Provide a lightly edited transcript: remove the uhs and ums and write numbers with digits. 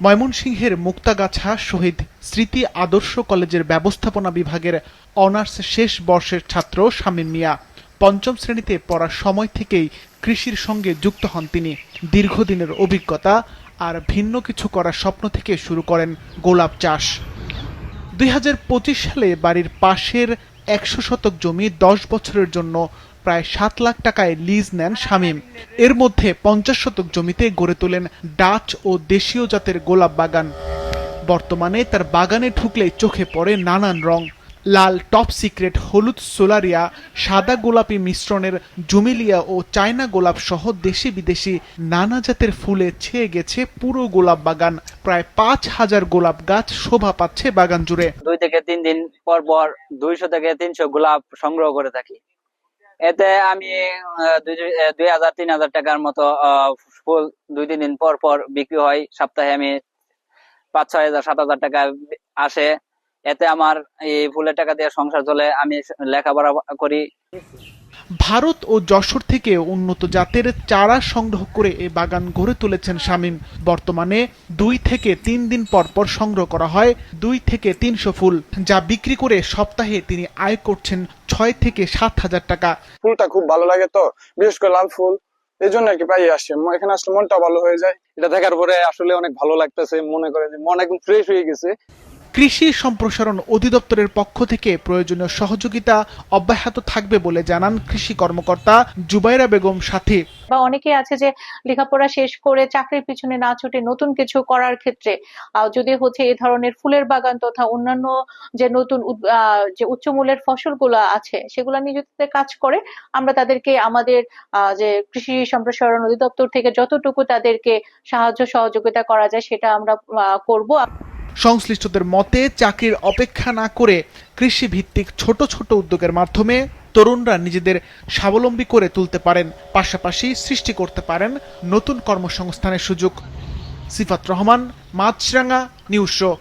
ময়মনসিংহের মুক্তাগাছা শহীদ স্মৃতি আদর্শ কলেজের ব্যবস্থাপনা বিভাগের অনার্স শেষ বর্ষের ছাত্র শামীম মিয়া। পঞ্চম শ্রেণীতে পড়ার সময় থেকেই কৃষির সঙ্গে যুক্ত হন তিনি। দীর্ঘদিনের অভিজ্ঞতা আর ভিন্ন কিছু করার স্বপ্ন থেকে শুরু করেন গোলাপ চাষ। 2025 সালে বাড়ির পাশের 100 শতক জমি 10 বছরের জন্য প্রায় 7 লাখ টাকায় লিজ নেন শামীম। এর মধ্যে 50 শতক জমিতে গড়ে তোলেন ডাচ ও দেশীয় জাতের গোলাপ বাগান। বর্তমানে তার বাগানে ঢুকলেই চোখে পড়ে নানান রং, লাল টপ সিক্রেট, হলুদ সোলারিয়া, সাদা গোলাপি মিশ্রণের জুমিলিয়া ও চায়না গোলাপ সহ দেশি বিদেশি নানা জাতের ফুলে ছেয়ে গেছে পুরো গোলাপ বাগান। প্রায় 5000 গোলাপ গাছ শোভা পাচ্ছে বাগান জুড়ে। 2 থেকে 3 দিন পর পর 200 থেকে 300 গোলাপ সংগ্রহ করে থাকি। এতে আমি 2000-3000 টাকার মতো ফুল 2-3 দিন পর পর বিক্রি হয়। সপ্তাহে আমি 5-6,000-7,000 টাকা আসে। এতে আমার এই ফুলের টাকা দিয়ে সংসার চলে, আমি লেখাপড়া করি। ভারত ও যশোর থেকে উন্নত জাতের চারা সংগ্রহ করে এই বাগান গড়ে তুলেছেন শামীম। বর্তমানে 2 থেকে 3 দিন পর পর সংগ্রহ করা হয় 2 থেকে 300 ফুল, যা বিক্রি করে সপ্তাহে তিনি আয় করছেন 6 থেকে 7,000 টাকা। ফুলটা খুব ভালো লাগে, তো বিশেষ করে লাল ফুল, এই জন্য আর কি প্রায় আসে। এখানে আসলে মনটা ভালো হয়ে যায়। এটা দেখার পরে আসলে অনেক ভালো লাগতেছে, মনে করে যে মন একদম ফ্রেশ হয়ে গেছে। কৃষি সম্প্রসারণ অধিদপ্তরের পক্ষ থেকে প্রয়োজনীয় সহযোগিতা অব্যাহত থাকবে বলে জানান কৃষি কর্মকর্তা জুবাইরা বেগম সাথী। বা অনেকে আছে যে লেখাপড়া শেষ করে চাকরির পিছনে না ছুটে নতুন কিছু করার ক্ষেত্রে যদি হচ্ছে এই ধরনের ফুলের বাগান তথা অন্যান্য যে নতুন যে উচ্চমূল্যের ফসলগুলো আছে সেগুলো নিয়ে যদি কাজ করে, আমরা তাদেরকে আমাদের যে কৃষি সম্প্রসারণ অধিদপ্তর থেকে যতটুকু তাদেরকে সাহায্য সহযোগিতা করা যায় সেটা আমরা করব। সংশ্লিষ্টদের মতে চাকরির অপেক্ষা না করে কৃষি ভিত্তিক ছোট ছোট উদ্যোগের মাধ্যমে তরুণরা নিজেদের স্বাবলম্বী করে তুলতে পারেন, পাশাপাশি সৃষ্টি করতে পারেন নতুন কর্মসংস্থানের সুযোগ। সিফাত রহমান, মাছরাঙ্গা, নিউজ শো।